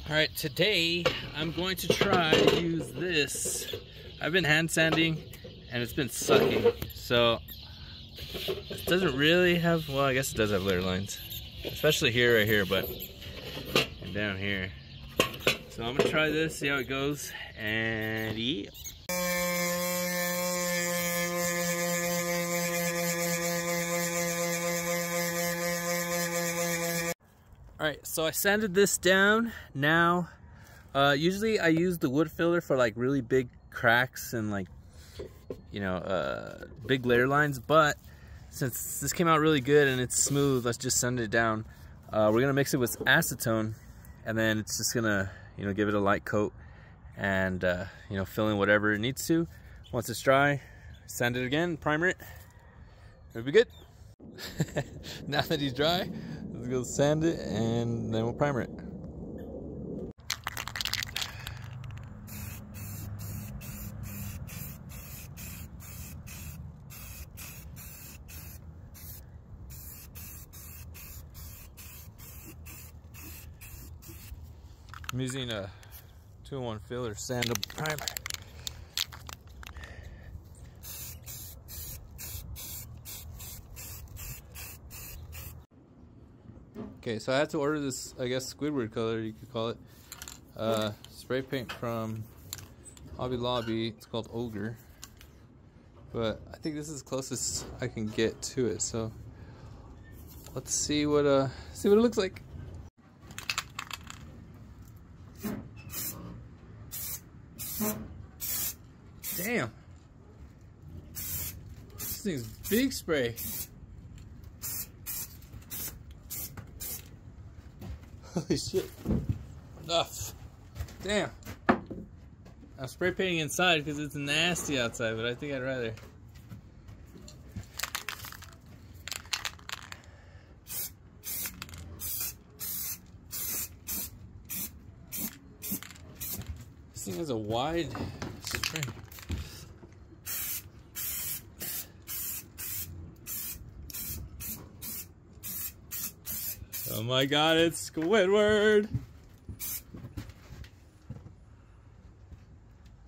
Alright, today I'm going to try to use this. I've been hand sanding and it's been sucking. So it doesn't really have, well, I guess it does have layer lines. Especially here, right here, but and down here. So I'm gonna try this, see how it goes, and yeah. Alright, so I sanded this down. Now, usually I use the wood filler for like really big cracks and like, you know, big layer lines, but since this came out really good and it's smooth, let's just sand it down. We're gonna mix it with acetone, and then it's just gonna, you know, give it a light coat and, you know, fill in whatever it needs to. Once it's dry, sand it again, primer it, it'll be good. Now that he's dry, let's go sand it and then we'll primer it. I'm using a 2-in-1 filler sand primer. Okay, so I had to order this, I guess, Squidward color, you could call it. Spray paint from Hobby Lobby. It's called Ogre. But I think this is the closest I can get to it. So let's see what it looks like. Damn. This thing's big spray. Holy shit. Enough. Damn. I'm spray painting inside because it's nasty outside, but I think I'd rather. This thing has a wide spray. Oh my god, it's Squidward!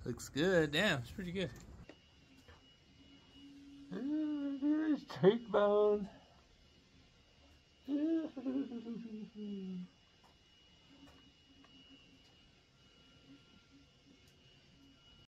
Looks good, damn, it's pretty good. Here's cheekbone.